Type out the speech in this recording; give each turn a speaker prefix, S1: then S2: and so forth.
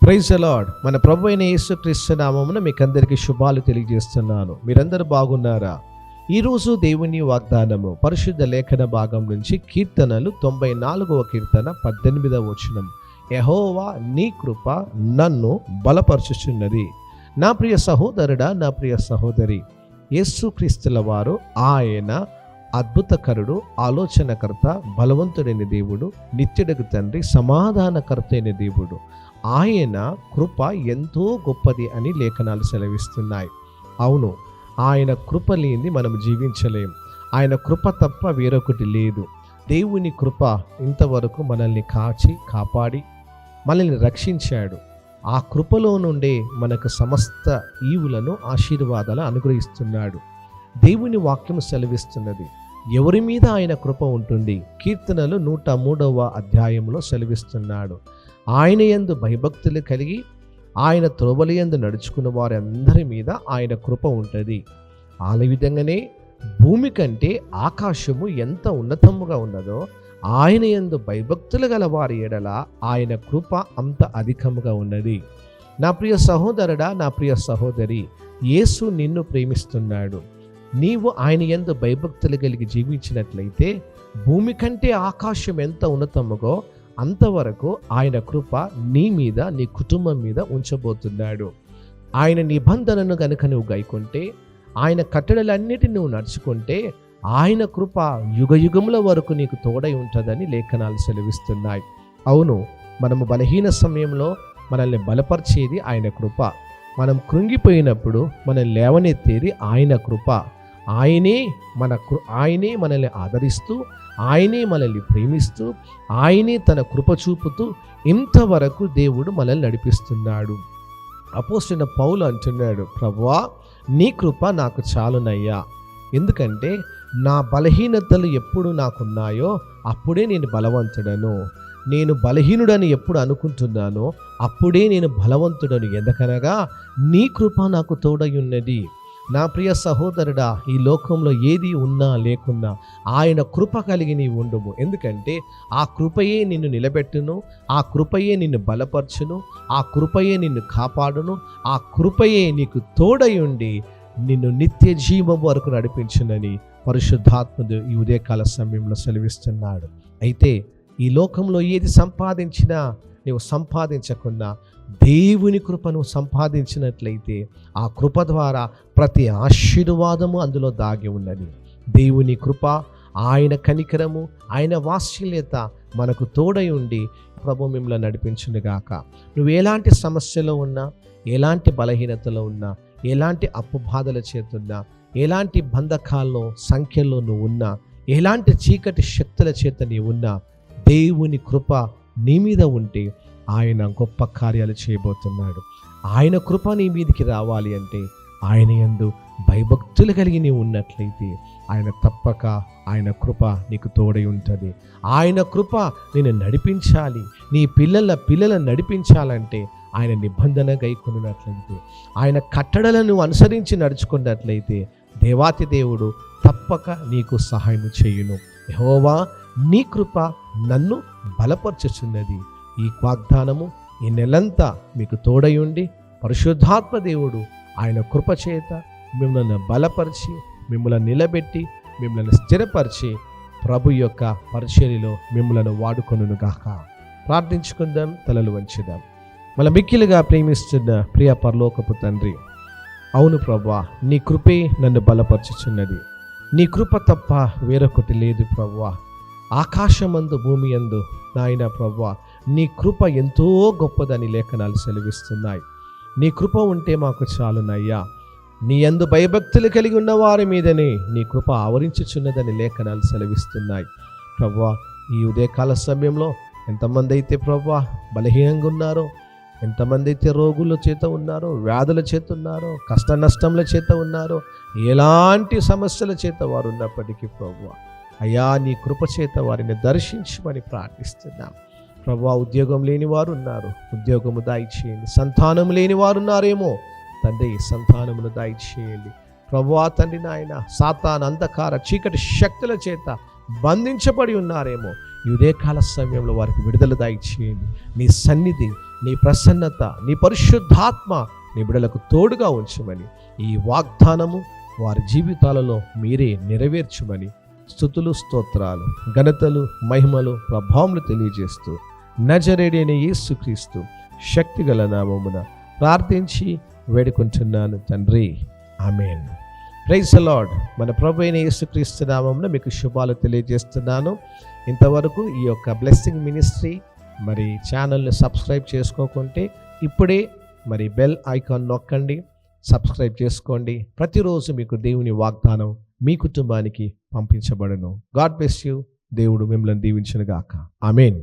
S1: Praise the lord. మన ప్రభు అయిన యేసుక్రీస్తు నామమున మీకు అందరికీ శుభాలు తెలియజేస్తున్నాను. మీరందరూ బాగున్నారా? ఈరోజు దేవుని వాగ్దానము పరిశుద్ధ లేఖన భాగం నుంచి కీర్తనలు 94వ కీర్తన 18వ వచనం. యెహోవా నీ కృప నన్ను బలపరచుచున్నది. నా ప్రియ సహోదరుడా, నా ప్రియ సహోదరి, యేసుక్రీస్తుల వారు ఆయన అద్భుతకరుడు, ఆలోచనకర్త, బలవంతుడైన దేవుడు, నిత్యుడగు తండ్రి, సమాధానకర్త అయిన దేవుడు. ఆయన కృప ఎంతో గొప్పది అని లేఖనాలు సెలవిస్తున్నాయి. అవును, ఆయన కృప లేనిది మనం జీవించలేం. ఆయన కృప తప్ప వేరొకటి లేదు. దేవుని కృప ఇంతవరకు మనల్ని కాపాడి మనల్ని రక్షించాడు. ఆ కృపలో నుండే మనకు సమస్త ఈవులను, ఆశీర్వాదాలు అనుగ్రహిస్తున్నాడు. దేవుని వాక్యం సెలవిస్తున్నది, ఎవరి మీద ఆయన కృప ఉంటుంది. కీర్తనలు 103వ అధ్యాయంలో సెలవిస్తున్నాడు, ఆయన యందు భయభక్తులు కలిగి ఆయన త్రోవల యందు నడుచుకున్న వారి అందరి మీద ఆయన కృప ఉంటుంది. ఆ విధంగానే భూమి కంటే ఆకాశము ఎంత ఉన్నతముగా ఉన్నదో ఆయన యందు భయభక్తులు గల వారి ఎడల ఆయన కృప అంత అధికముగా ఉన్నది. నా ప్రియ సహోదరుడా, నా ప్రియ సహోదరి, యేసు నిన్ను ప్రేమిస్తున్నాడు. నీవు ఆయన యందు భయభక్తులు కలిగి జీవించినట్లయితే భూమి కంటే ఆకాశం ఎంత ఉన్నతముగో అంతవరకు ఆయన కృప నీ మీద, నీ కుటుంబం మీద ఉంచబోతున్నాడు. ఆయన నిబంధనను గనుక నువ్వు గైకుంటే, ఆయన కట్టడలన్నిటిని నువ్వు నడుచుకుంటే, ఆయన కృప యుగయుగముల వరకు నీకు తోడై ఉంటుందని లేఖనాలు సెలవిస్తున్నాయి. అవును, మనము బలహీన సమయంలో మనల్ని బలపరిచేది ఆయన కృప. మనం కృంగిపోయినప్పుడు మనల్ని లేవనెత్తేది ఆయన కృప. ఆయనే మనల్ని ఆదరిస్తూ, ఆయనే మనల్ని ప్రేమిస్తూ, ఆయనే తన కృప చూపుతూ ఇంతవరకు దేవుడు మనల్ని నడిపిస్తున్నాడు. అపోస్తలుడైన పౌలు అంటున్నాడు, ప్రభువా నీ కృప నాకు చాలునయ్యా. ఎందుకంటే నా బలహీనతలు ఎప్పుడు నాకున్నాయో అప్పుడే నేను బలవంతుడను. నేను బలహీనుడని ఎప్పుడు అనుకుంటున్నానో అప్పుడే నేను బలవంతుడను. ఎందుకనగా నీ కృప నాకు తోడై ఉన్నది. నా ప్రియ సహోదరుడా, ఈ లోకంలో ఏది ఉన్నా లేకున్నా ఆయన కృప కలిగి నీవు ఉండుము. ఎందుకంటే ఆ కృపయే నిన్ను నిలబెట్టును, ఆ కృపయే నిన్ను బలపరచును, ఆ కృపయే నిన్ను కాపాడును, ఆ కృపయే నీకు తోడై ఉండి నిన్ను నిత్య జీవం వరకు నడిపించునని పరిశుద్ధాత్ముడు ఈ ఉదయకాల సమయంలో సెలవిస్తున్నాడు. అయితే ఈ లోకంలో ఏది సంపాదించినా నీవు సంపాదించకున్నా దేవుని కృపను సంపాదించినట్లయితే ఆ కృప ద్వారా ప్రతి ఆశీర్వాదము అందులో దాగి ఉన్నది. దేవుని కృప, ఆయన కనికరము, ఆయన వాత్సల్యత మనకు తోడై ఉండి ప్రభు మిమ్మల్ని నడిపించునుగాక. నువ్వు ఎలాంటి సమస్యలో ఉన్నా, ఎలాంటి బలహీనతలో ఉన్నా, ఎలాంటి అప్పు బాధల చేతున్నా, ఎలాంటి బంధకాల్లో సంఖ్యలో నువ్వు ఉన్నా, ఎలాంటి చీకటి శక్తుల చేత నీవు ఉన్నా, దేవుని కృప నీ మీద ఉంటే ఆయన గొప్ప కార్యాలు చేయబోతున్నాడు. ఆయన కృప నీ మీదికి రావాలి అంటే ఆయన యందు భయభక్తులు కలిగి నీవు ఉన్నట్లయితే ఆయన తప్పక ఆయన కృప నీకు తోడై ఉంటుంది. ఆయన కృప నేను నడిపించాలి, నీ పిల్లలను నడిపించాలంటే ఆయన నిబంధన గైకొన్నట్లయితే, ఆయన కట్టడలను అనుసరించి నడుచుకున్నట్లయితే దేవాతి దేవుడు తప్పక నీకు సహాయం చేయును. యెహోవా నీ కృప నన్ను బలపరచుచున్నది. ఈ వాగ్దానము ఈ నెలంతా మీకు తోడై ఉండి పరిశుద్ధాత్మ దేవుడు ఆయన కృప చేత మిమ్మల్ని బలపరిచి, మిమ్మల్ని నిలబెట్టి, మిమ్మల్ని స్థిరపరిచి ప్రభు యొక్క పరిచర్యలో మిమ్మల్ని వాడుకొనుగాక. ప్రార్థించుకుందాం, తలలు వంచుదాం. మన మిక్కిలిగా ప్రేమిస్తున్న ప్రియ పరలోకపు తండ్రి, అవును ప్రభువా, నీ కృపే నన్ను బలపరచుచున్నది. నీ కృప తప్ప వేరొకటి లేదు ప్రభువా. ఆకాశమందు భూమి యందు నాయన ప్రభువా, నీ కృప ఎంతో గొప్పదని లేఖనాలు సెలవిస్తున్నాయి. నీ కృప ఉంటే మాకు చాలునయ్యా. నీ యందు భయభక్తులు కలిగి ఉన్న వారి మీదనే నీ కృప ఆవరించుచున్నదని లేఖనాలు సెలవిస్తున్నాయి. ప్రభువా, ఈ ఉదయకాల సమయంలో ఎంతమంది అయితే ప్రభువా బలహీనంగా ఉన్నారో, ఎంతమంది అయితే రోగుల చేత ఉన్నారో, వ్యాధుల చేత ఉన్నారో, కష్ట నష్టముల చేత ఉన్నారో, ఎలాంటి సమస్యల చేత వారు ఉన్నప్పటికీ ప్రభువా అయ్యా నీ కృప చేత వారిని దర్శించమని ప్రార్థిస్తున్నాం. ప్రభువా, ఉద్యోగం లేని వారు ఉన్నారు, ఉద్యోగము దయచేయండి. సంతానం లేని వారు ఉన్నారేమో తండ్రి, సంతానమును దయచేయండి. ప్రభువా తండ్రి నాయన, సాతాను అంధకార చీకటి శక్తుల చేత బంధించబడి ఉన్నారేమో ఈ ఉదయకాల సమయంలో వారికి విడుదల దయచేయండి. నీ సన్నిధి, నీ ప్రసన్నత, నీ పరిశుద్ధాత్మ నీ బిడ్డలకు తోడుగా ఉంచమని, ఈ వాగ్దానము వారి జీవితాలలో మీరే నెరవేర్చుమని స్తుతులు, స్తోత్రాలు, ఘనతలు, మహిమలు, ప్రభావములు తెలియజేస్తూ నజరేయుడైన యేసుక్రీస్తు శక్తిగల నామమున ప్రార్థించి వేడుకుంటున్నాను తండ్రి, ఆమేన్. Praise the lord. మన ప్రభు అయిన యేసుక్రీస్తు నామమున మీకు శుభాలు తెలియజేస్తున్నాను. ఇంతవరకు ఈ యొక్క బ్లెస్సింగ్ మినిస్ట్రీ మరి ఛానల్ని సబ్స్క్రైబ్ చేసుకోకుంటే ఇప్పుడే మరి బెల్ ఐకాన్ నొక్కండి, సబ్స్క్రైబ్ చేసుకోండి. ప్రతిరోజు మీకు దేవుని వాగ్దానం మీ కుటుంబానికి పంపించబడును. God bless you. దేవుడు మిమ్మల్ని దీవించును గాక. ఆమేన్.